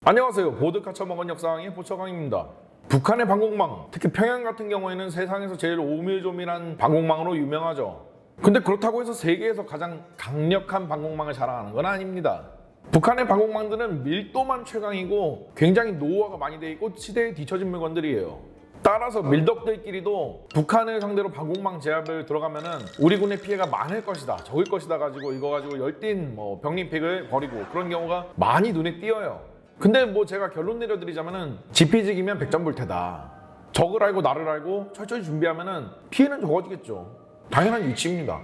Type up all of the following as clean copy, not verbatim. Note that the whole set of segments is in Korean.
안녕하세요. 보드카 처먹은 역사강의 보처강입니다. 북한의 방공망, 특히 평양 같은 경우에는 세상에서 제일 오밀조밀한 방공망으로 유명하죠. 근데 그렇다고 해서 세계에서 가장 강력한 방공망을 자랑하는 건 아닙니다. 북한의 방공망들은 밀도만 최강이고 굉장히 노후화가 많이 돼 있고 시대에 뒤처진 물건들이에요. 따라서 밀덕들끼리도 북한을 상대로 방공망 제압을 들어가면은 우리 군의 피해가 많을 것이다, 적을 것이다 가지고 이거 가지고 열띤 병림픽을 벌이고 그런 경우가 많이 눈에 띄어요. 근데 제가 결론 내려드리자면은 지피지기면 백전불태다. 적을 알고 나를 알고 철저히 준비하면은 피해는 적어지겠죠. 당연한 이치입니다.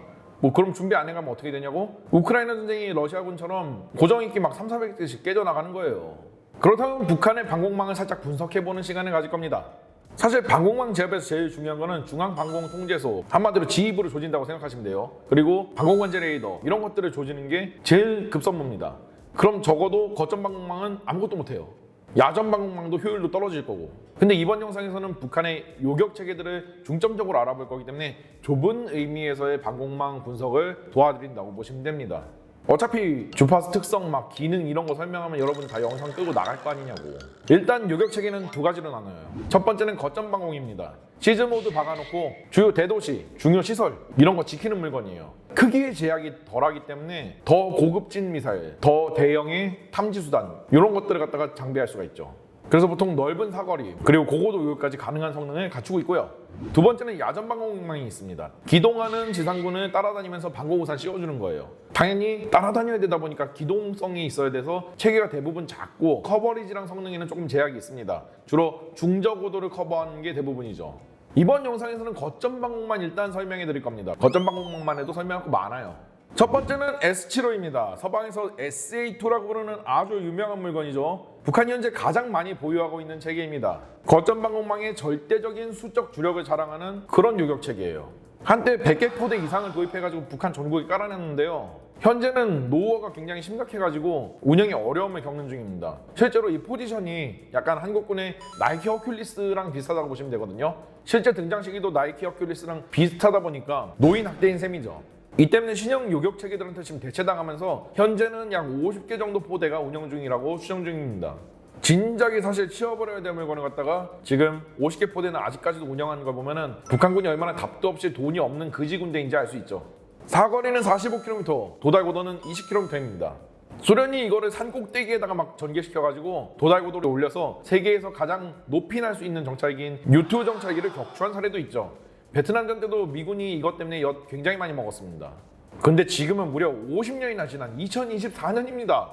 그럼 준비 안 해가면 어떻게 되냐고? 우크라이나 전쟁이 러시아군처럼 고정익기 막 300~400대씩 깨져나가는 거예요. 그렇다면 북한의 방공망을 살짝 분석해보는 시간을 가질 겁니다. 사실 방공망 제압에서 제일 중요한 거는 중앙방공통제소, 한마디로 지휘부를 조진다고 생각하시면 돼요. 그리고 방공관제 레이더 이런 것들을 조지는 게 제일 급선무입니다. 그럼 적어도 거점 방공망은 아무것도 못해요. 야전 방공망도 효율도 떨어질 거고. 근데 이번 영상에서는 북한의 요격 체계들을 중점적으로 알아볼 거기 때문에 좁은 의미에서의 방공망 분석을 도와드린다고 보시면 됩니다. 어차피 주파수 특성 기능 이런 거 설명하면 여러분 다 영상 끄고 나갈 거 아니냐고. 일단 요격 체계는 두 가지로 나눠요. 첫 번째는 거점 방공입니다. 시즈 모드 박아놓고 주요 대도시, 중요 시설 이런 거 지키는 물건이에요. 크기의 제약이 덜하기 때문에 더 고급진 미사일, 더 대형의 탐지 수단 이런 것들을 갖다가 장비할 수가 있죠. 그래서 보통 넓은 사거리 그리고 고고도 요격까지 가능한 성능을 갖추고 있고요. 두 번째는 야전 방공망이 있습니다. 기동하는 지상군을 따라다니면서 방공우산 씌워주는 거예요. 당연히 따라다녀야 되다 보니까 기동성이 있어야 돼서 체계가 대부분 작고 커버리지랑 성능에는 조금 제약이 있습니다. 주로 중저고도를 커버하는 게 대부분이죠. 이번 영상에서는 거점 방공만 일단 설명해 드릴 겁니다. 거점 방공망만 해도 설명할 거 많아요. 첫 번째는 S75입니다. 서방에서 SA2라고 부르는 아주 유명한 물건이죠. 북한이 현재 가장 많이 보유하고 있는 체계입니다. 거점 방공망의 절대적인 수적 주력을 자랑하는 그런 요격 체계예요. 한때 100개 포대 이상을 도입해가지고 북한 전국에 깔아냈는데요. 현재는 노후화가 굉장히 심각해가지고 운영에 어려움을 겪는 중입니다. 실제로 이 포지션이 약간 한국군의 나이키 허큘리스랑 비슷하다고 보시면 되거든요. 실제 등장 시기도 나이키 허큘리스랑 비슷하다 보니까 노인 학대인 셈이죠. 이 때문에 신형 요격 체계들한테 지금 대체당하면서 현재는 약 50개 정도 포대가 운영 중이라고 추정 중입니다. 진작에 사실 치워버려야 될 물건을 갖다가 지금 50개 포대는 아직까지도 운영하는 걸 보면은 북한군이 얼마나 답도 없이 돈이 없는 그지 군대인지 알 수 있죠. 사거리는 45km, 도달고도는 20km입니다. 소련이 이거를 산 꼭대기에다가 전개시켜가지고 도달고도를 올려서 세계에서 가장 높이 날 수 있는 정찰기인 U2 정찰기를 격추한 사례도 있죠. 베트남전 때도 미군이 이것 때문에 엿 굉장히 많이 먹었습니다. 근데 지금은 무려 50년이나 지난 2024년입니다.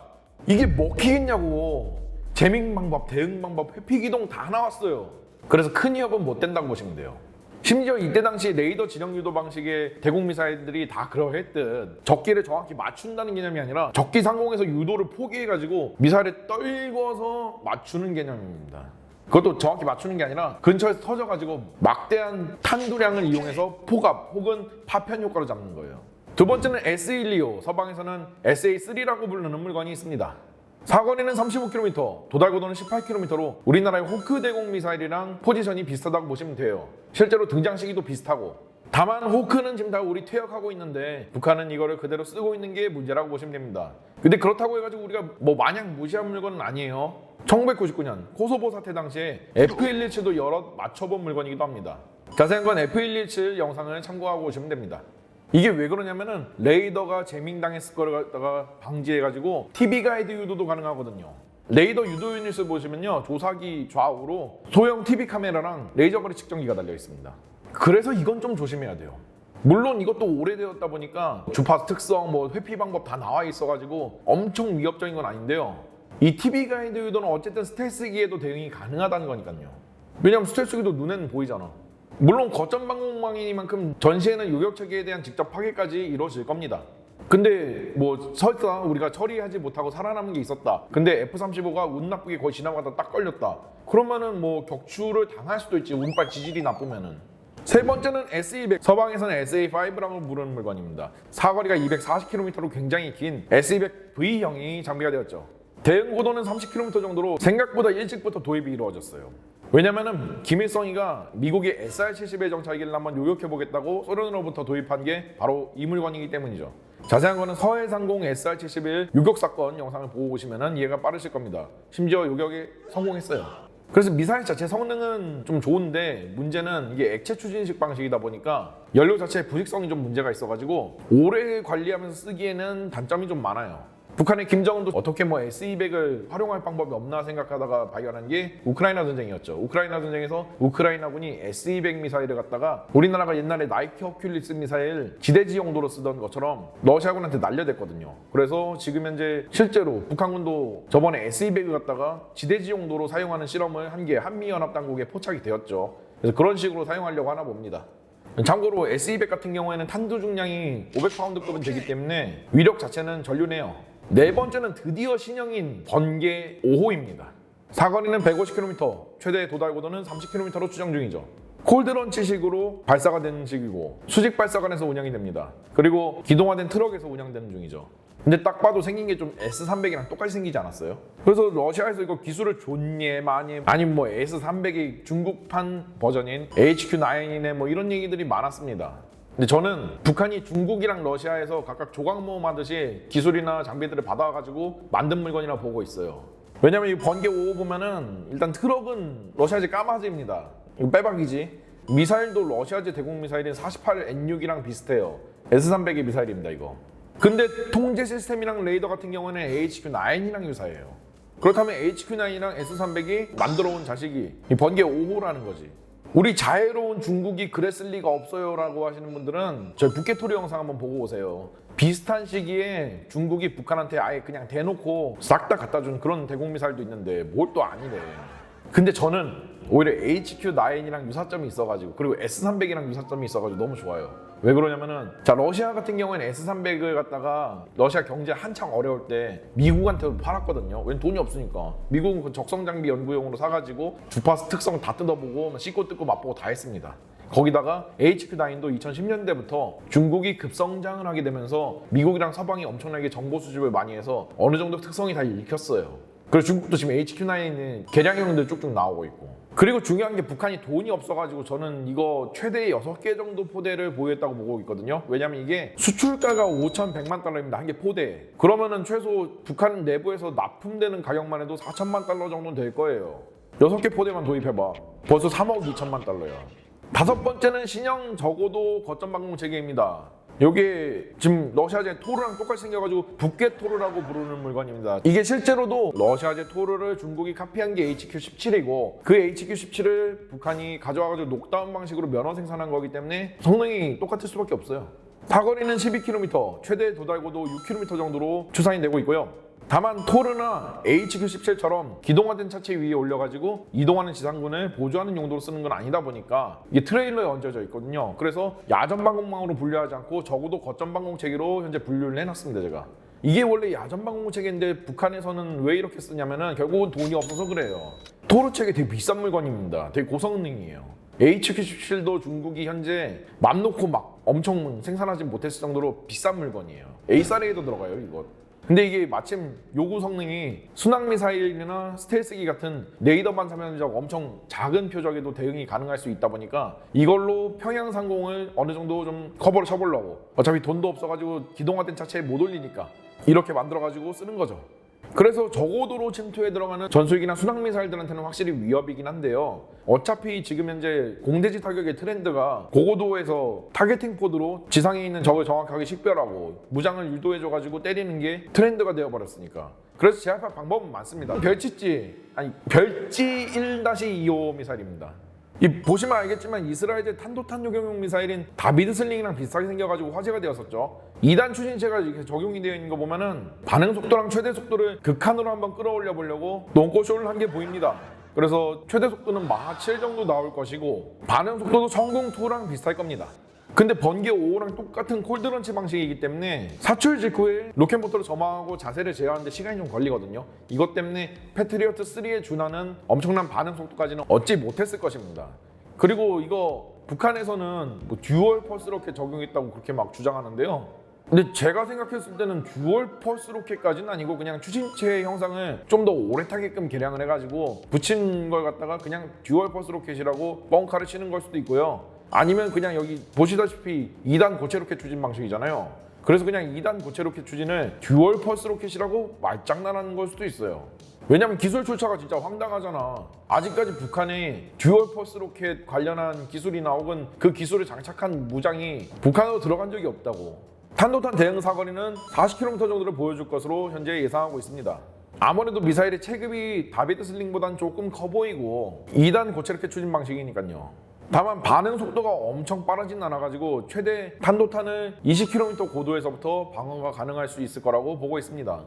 이게 먹히겠냐고. 재밍 방법, 대응 방법, 회피 기동 다 나왔어요. 그래서 큰 위협은 못 된다고 보시면 돼요. 심지어 이때 당시 레이더 지령 유도 방식의 대공 미사일들이 다 그러했듯 적기를 정확히 맞춘다는 개념이 아니라 적기 상공에서 유도를 포기해가지고 미사일을 떨궈서 맞추는 개념입니다. 그것도 정확히 맞추는 게 아니라 근처에서 터져가지고 막대한 탄두량을 이용해서 포갑 혹은 파편 효과로 잡는 거예요. 두 번째는 S125, 서방에서는 SA3라고 부르는 물건이 있습니다. 사거리는 35km, 도달고도는 18km로 우리나라의 호크 대공 미사일이랑 포지션이 비슷하다고 보시면 돼요. 실제로 등장 시기도 비슷하고. 다만 호크는 지금 다 우리 퇴역하고 있는데 북한은 이거를 그대로 쓰고 있는 게 문제라고 보시면 됩니다. 근데 그렇다고 해가지고 우리가 마냥 무시한 물건은 아니에요. 1999년 코소보 사태 당시에 F117도 여러 맞춰본 물건이기도 합니다. 자세한 건 F117 영상을 참고하고 오시면 됩니다. 이게 왜 그러냐면은 레이더가 재밍당했을 거를 갖다가 방지해가지고 TV 가이드 유도도 가능하거든요. 레이더 유도 유닛을 보시면요, 조사기 좌우로 소형 TV 카메라랑 레이저 거리 측정기가 달려 있습니다. 그래서 이건 좀 조심해야 돼요. 물론 이것도 오래되었다 보니까 주파수 특성, 회피 방법 다 나와 있어가지고 엄청 위협적인 건 아닌데요. 이 TV 가이드 유도는 어쨌든 스텔스기에도 대응이 가능하다는 거니까요. 왜냐면 스텔스기도 눈에는 보이잖아. 물론 거점 방공망이니만큼 전시에는 요격 체계에 대한 직접 파괴까지 이루어질 겁니다. 근데 설사 우리가 처리하지 못하고 살아남은 게 있었다. 근데 F-35가 운 나쁘게 거의 지나가다 딱 걸렸다. 그러면은 격추를 당할 수도 있지. 운빨 지질이 나쁘면은. 세 번째는 S200, 서방에서는 SA5라고 부르는 물건입니다. 사거리가 240km로 굉장히 긴 S200V형이 장비가 되었죠. 대응 고도는 30km 정도로 생각보다 일찍부터 도입이 이루어졌어요. 왜냐면은 김일성이가 미국의 SR-71 정찰기를 한번 요격해보겠다고 소련으로부터 도입한 게 바로 이 물건이기 때문이죠. 자세한 거는 서해상공 SR-71 유격 사건 영상을 보고 오시면 이해가 빠르실 겁니다. 심지어 요격에 성공했어요. 그래서 미사일 자체 성능은 좀 좋은데 문제는 이게 액체 추진식 방식이다 보니까 연료 자체의 부식성이 좀 문제가 있어가지고 오래 관리하면서 쓰기에는 단점이 좀 많아요. 북한의 김정은도 어떻게 S-200을 활용할 방법이 없나 생각하다가 발견한 게 우크라이나 전쟁이었죠. 우크라이나 전쟁에서 우크라이나군이 S-200 미사일을 갖다가 우리나라가 옛날에 나이키 허큘리스 미사일 지대지 용도로 쓰던 것처럼 러시아군한테 날려댔거든요. 그래서 지금 현재 실제로 북한군도 저번에 S-200을 갖다가 지대지 용도로 사용하는 실험을 한 게 한미연합당국에 포착이 되었죠. 그래서 그런 식으로 사용하려고 하나 봅니다. 참고로 S-200 같은 경우에는 탄두 중량이 500파운드급은 되기 때문에 위력 자체는 전륜해요. 네 번째는 드디어 신형인 번개 5호입니다. 사거리는 150km, 최대 도달 고도는 30km로 추정 중이죠. 콜드런치식으로 발사가 되는 식이고 수직 발사관에서 운영이 됩니다. 그리고 기동화된 트럭에서 운영되는 중이죠. 근데 딱 봐도 생긴 게 좀 S-300이랑 똑같이 생기지 않았어요? 그래서 러시아에서 이거 기술을 줬니 많이 아니면 S-300이 중국판 버전인 HQ-9이네 이런 얘기들이 많았습니다. 근데 저는 북한이 중국이랑 러시아에서 각각 조각 모험하듯이 기술이나 장비들을 받아가지고 만든 물건이라 보고 있어요. 왜냐면 이 번개 5호 보면은 일단 트럭은 러시아제 까마지입니다. 이거 빼박이지. 미사일도 러시아제 대공 미사일인 48N6이랑 비슷해요. S-300의 미사일입니다 이거. 근데 통제 시스템이랑 레이더 같은 경우는 HQ-9이랑 유사해요. 그렇다면 HQ-9이랑 S-300이 만들어온 자식이 이 번개 5호라는 거지. 우리 자애로운 중국이 그랬을 리가 없어요 라고 하시는 분들은 저희 북개토리 영상 한번 보고 오세요. 비슷한 시기에 중국이 북한한테 아예 그냥 대놓고 싹 다 갖다 준 그런 대공미사일도 있는데 뭘 또 아니래. 근데 저는 오히려 HQ-9이랑 유사점이 있어가지고 그리고 S-300이랑 유사점이 있어가지고 너무 좋아요. 왜 그러냐면은 자 러시아 같은 경우에는 S-300을 갖다가 러시아 경제 한창 어려울 때 미국한테도 팔았거든요. 왜냐면 돈이 없으니까. 미국은 그 적성장비 연구용으로 사가지고 주파수 특성 다 뜯어보고 씻고 뜯고 맛보고 다 했습니다. 거기다가 HQ-9도 2010년대부터 중국이 급성장을 하게 되면서 미국이랑 서방이 엄청나게 정보 수집을 많이 해서 어느 정도 특성이 다 읽혔어요. 그리고 중국도 지금 HQ-9은 개량형들 쭉쭉 나오고 있고. 그리고 중요한 게 북한이 돈이 없어가지고 저는 이거 최대 6개 정도 포대를 보유했다고 보고 있거든요. 왜냐면 이게 수출가가 5,100만 달러입니다. 한 개 포대. 그러면은 최소 북한 내부에서 납품되는 가격만 해도 4천만 달러 정도는 될 거예요. 6개 포대만 도입해봐. 벌써 3억 2천만 달러야. 다섯 번째는 신형 저고도 거점 방공 체계입니다. 이게 지금 러시아제 토르랑 똑같이 생겨가지고 북계 토르라고 부르는 물건입니다. 이게 실제로도 러시아제 토르를 중국이 카피한 게 HQ-17이고 그 HQ-17을 북한이 가져와가지고 녹다운 방식으로 면허 생산한 거기 때문에 성능이 똑같을 수밖에 없어요. 사거리는 12km, 최대 도달고도 6km 정도로 추산이 되고 있고요. 다만 토르나 HQ-17처럼 기동화된 차체 위에 올려가지고 이동하는 지상군을 보조하는 용도로 쓰는 건 아니다 보니까 이게 트레일러에 얹어져 있거든요. 그래서 야전방공망으로 분류하지 않고 적어도 거점방공 체계로 현재 분류를 해놨습니다. 제가 이게 원래 야전방공 체계인데 북한에서는 왜 이렇게 쓰냐면은 결국은 돈이 없어서 그래요. 토르 체계 되게 비싼 물건입니다. 되게 고성능이에요. HQ-17도 중국이 현재 맘 놓고 막 엄청 생산하지 못했을 정도로 비싼 물건이에요. A-SAR에도 들어가요 이거. 근데 이게 마침 요구 성능이 순항미사일이나 스텔스기 같은 레이더 반사면적 엄청 작은 표적에도 대응이 가능할 수 있다 보니까 이걸로 평양 상공을 어느 정도 좀 커버를 쳐보려고 어차피 돈도 없어가지고 기동화된 차체에 못 올리니까 이렇게 만들어가지고 쓰는 거죠. 그래서 저고도로 침투에 들어가는 전술기나 순항미사일들한테는 확실히 위협이긴 한데요. 어차피 지금 현재 공대지 타격의 트렌드가 고고도에서 타겟팅 포드로 지상에 있는 적을 정확하게 식별하고 무장을 유도해줘가지고 때리는 게 트렌드가 되어버렸으니까. 그래서 제압할 방법은 많습니다. 별지 1-25 미사일입니다. 이 보시면 알겠지만 이스라엘제 탄도탄 요격용 미사일인 다비드 슬링이랑 비슷하게 생겨가지고 화제가 되었었죠. 2단 추진체가 이렇게 적용이 되어 있는 거 보면은 반응 속도랑 최대 속도를 극한으로 한번 끌어올려 보려고 논꼬쇼를 한 게 보입니다. 그래서 최대 속도는 마하 7 정도 나올 것이고 반응 속도도 성공2랑 비슷할 겁니다. 근데 번개 5호랑 똑같은 콜드런치 방식이기 때문에 사출 직후에 로켓모터를 점화하고 자세를 제어하는데 시간이 좀 걸리거든요. 이것 때문에 패트리어트 3에 준하는 엄청난 반응 속도까지는 얻지 못했을 것입니다. 그리고 이거 북한에서는 듀얼 펄스 로켓 적용했다고 그렇게 막 주장하는데요. 근데 제가 생각했을 때는 듀얼 펄스 로켓까지는 아니고 그냥 추진체 형상을 좀 더 오래 타게끔 개량을 해가지고 붙인 걸 갖다가 그냥 듀얼 펄스 로켓이라고 뻥카를 치는 걸 수도 있고요. 아니면 그냥 여기 보시다시피 2단 고체 로켓 추진 방식이잖아요. 그래서 그냥 2단 고체 로켓 추진을 듀얼 펄스 로켓이라고 말장난하는 걸 수도 있어요. 왜냐면 기술 출처가 진짜 황당하잖아. 아직까지 북한에 듀얼 펄스 로켓 관련한 기술이나 혹은 그 기술을 장착한 무장이 북한으로 들어간 적이 없다고. 탄도탄 대응 사거리는 40km 정도를 보여줄 것으로 현재 예상하고 있습니다. 아무래도 미사일의 체급이 다비드 슬링보다는 조금 커 보이고 2단 고체 로켓 추진 방식이니까요. 다만 반응 속도가 엄청 빠르진 않아가지고 최대 탄도탄을 20km 고도에서부터 방어가 가능할 수 있을 거라고 보고 있습니다.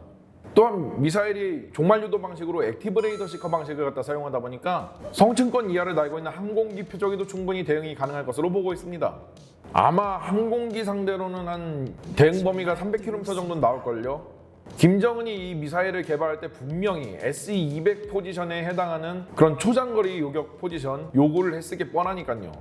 또한 미사일이 종말 유도 방식으로 액티브 레이더 시커 방식을 갖다 사용하다 보니까 성층권 이하를 날고 있는 항공기 표적에도 충분히 대응이 가능할 것으로 보고 있습니다. 아마 항공기 상대로는 한 대응 범위가 300km 정도는 나올걸요. 김정은이 이 미사일을 개발할 때 분명히 SE-200 포지션에 해당하는 그런 초장거리 요격 포지션 요구를 했을 게 뻔하니까요.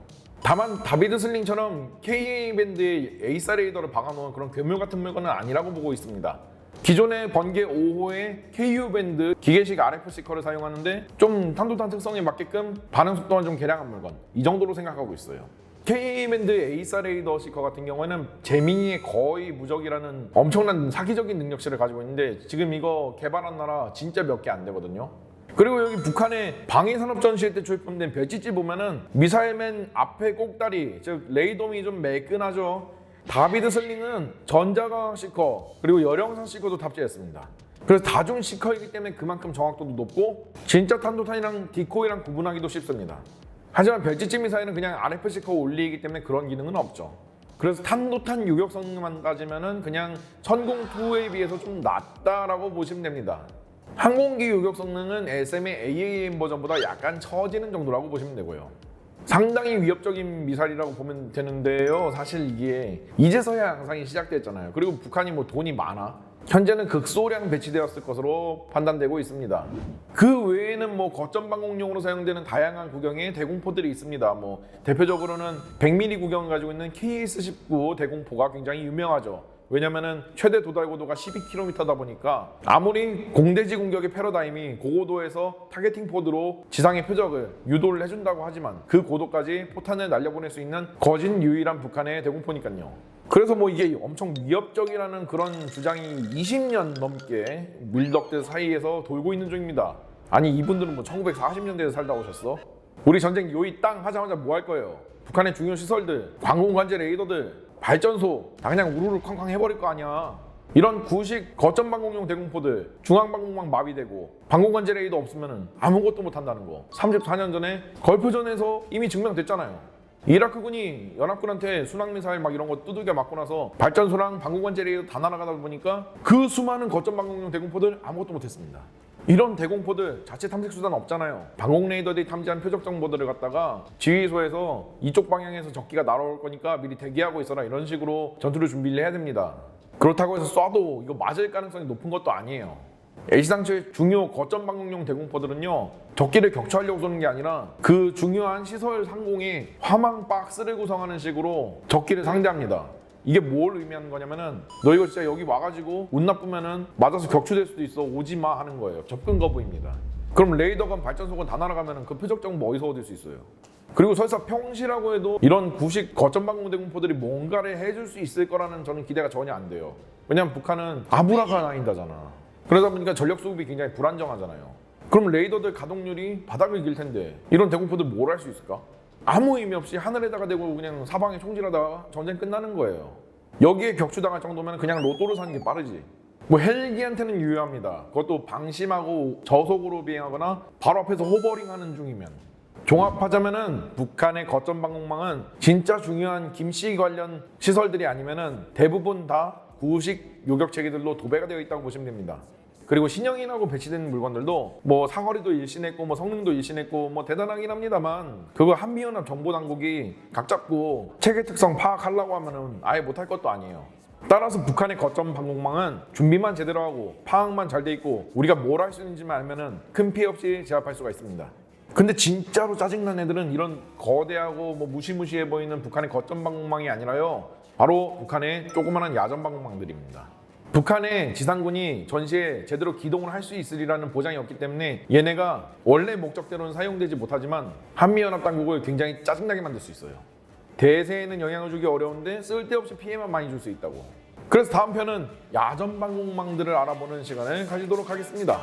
다만 다비드 슬링처럼 KA-밴드의 에이사 레이더를 박아놓은 그런 괴물 같은 물건은 아니라고 보고 있습니다. 기존의 번개 5호의 KU-밴드 기계식 RF 시커를 사용하는데 좀 탄도탄 특성에 맞게끔 반응 속도만 좀 개량한 물건, 이 정도로 생각하고 있어요. KA-밴드 에이사 레이더 시커 같은 경우에는 제민이의 거의 무적이라는 엄청난 사기적인 능력치를 가지고 있는데 지금 이거 개발한 나라 진짜 몇 개 안 되거든요. 그리고 여기 북한의 방위산업 전시회 때 출품된 별짓지 보면은 미사일맨 앞에 꼭다리, 즉 레이더미 좀 매끈하죠. 다비드 슬링은 전자광학 시커 그리고 열영상 시커도 탑재했습니다. 그래서 다중 시커이기 때문에 그만큼 정확도도 높고 진짜 탄도탄이랑 디코이랑 구분하기도 쉽습니다. 하지만 별짓지 미사일은 그냥 RF 시커 올리기 때문에 그런 기능은 없죠. 그래서 탄도탄 유격 성능만 따지면은 그냥 천공2에 비해서 좀 낮다라고 보시면 됩니다. 항공기 유격 성능은 SM의 AAM 버전보다 약간 처지는 정도라고 보시면 되고요. 상당히 위협적인 미사일이라고 보면 되는데요. 사실 이게 이제서야 양상이 시작됐잖아요. 그리고 북한이 뭐 돈이 많아. 현재는 극소량 배치되었을 것으로 판단되고 있습니다. 그 외에는 뭐 거점 방공용으로 사용되는 다양한 구경의 대공포들이 있습니다. 뭐 대표적으로는 100mm 구경을 가지고 있는 KS-19 대공포가 굉장히 유명하죠. 왜냐면은 최대 도달 고도가 12km다 보니까 아무리 공대지 공격의 패러다임이 고고도에서 타겟팅 포드로 지상의 표적을 유도를 해준다고 하지만 그 고도까지 포탄을 날려보낼 수 있는 거진 유일한 북한의 대공포니까요. 그래서 뭐 이게 엄청 위협적이라는 그런 주장이 20년 넘게 물덕들 사이에서 돌고 있는 중입니다. 아니 이분들은 뭐 1940년대에 살다 오셨어? 우리 전쟁 요이 땅 하자마자 뭐 할 거예요? 북한의 중요 시설들, 관공관제 레이더들, 발전소 다 그냥 우르르 쾅쾅 해버릴 거 아니야. 이런 구식 거점 방공용 대공포들 중앙방공망 마비되고 방공관제 레이더 없으면 아무것도 못한다는 거 34년 전에 걸프전에서 이미 증명됐잖아요. 이라크군이 연합군한테 순항미사일 막 이런 거 두들겨 맞고 나서 발전소랑 방공관제 레이더 다 날아가다 보니까 그 수많은 거점 방공용 대공포들 아무것도 못했습니다. 이런 대공포들 자체 탐색 수단 없잖아요. 방공 레이더들이 탐지한 표적 정보들을 갖다가 지휘소에서 이쪽 방향에서 적기가 날아올 거니까 미리 대기하고 있어라 이런 식으로 전투를 준비를 해야 됩니다. 그렇다고 해서 쏴도 이거 맞을 가능성이 높은 것도 아니에요. H상처의 중요 거점 방공용 대공포들은요 적기를 격추하려고 쏘는 게 아니라 그 중요한 시설 상공에 화망 박스를 구성하는 식으로 적기를 상대합니다. 이게 뭘 의미하는 거냐면은 너 이거 진짜 여기 와가지고 운 나쁘면은 맞아서 격추될 수도 있어 오지 마 하는 거예요. 접근 거부입니다. 그럼 레이더건 발전소건 다 날아가면은 그 표적 정보 어디서 얻을 수 있어요? 그리고 설사 평시라고 해도 이런 구식 거점 방공 대공포들이 뭔가를 해줄 수 있을 거라는 저는 기대가 전혀 안 돼요. 왜냐면 북한은 아브라카나인다잖아. 그러다 보니까 전력 수급이 굉장히 불안정하잖아요. 그럼 레이더들 가동률이 바닥을 길 텐데 이런 대공포들 뭘 할 수 있을까? 아무 의미 없이 하늘에다가 대고 그냥 사방에 총질하다가 전쟁 끝나는 거예요. 여기에 격추당할 정도면 그냥 로또를 사는 게 빠르지. 뭐 헬기한테는 유효합니다. 그것도 방심하고 저속으로 비행하거나 바로 앞에서 호버링하는 중이면. 종합하자면은 북한의 거점 방공망은 진짜 중요한 김씨 관련 시설들이 아니면은 대부분 다 구식 요격 체계들로 도배가 되어 있다고 보시면 됩니다. 그리고 신형이라고 배치된 물건들도 뭐 사거리도 일신했고 뭐 성능도 일신했고 뭐 대단하긴 합니다만 그거 한미연합 정보당국이 각 잡고 체계 특성 파악하려고 하면은 아예 못할 것도 아니에요. 따라서 북한의 거점 방공망은 준비만 제대로 하고 파악만 잘 돼 있고 우리가 뭘 할 수 있는지만 알면은 큰 피해 없이 제압할 수가 있습니다. 근데 진짜로 짜증난 애들은 이런 거대하고 뭐 무시무시해 보이는 북한의 거점 방공망이 아니라요. 바로 북한의 조그만한 야전 방공망들입니다. 북한의 지상군이 전시에 제대로 기동을 할 수 있으리라는 보장이 없기 때문에 얘네가 원래 목적대로는 사용되지 못하지만 한미연합 당국을 굉장히 짜증나게 만들 수 있어요. 대세에는 영향을 주기 어려운데 쓸데없이 피해만 많이 줄 수 있다고. 그래서 다음 편은 야전 방공망들을 알아보는 시간을 가지도록 하겠습니다.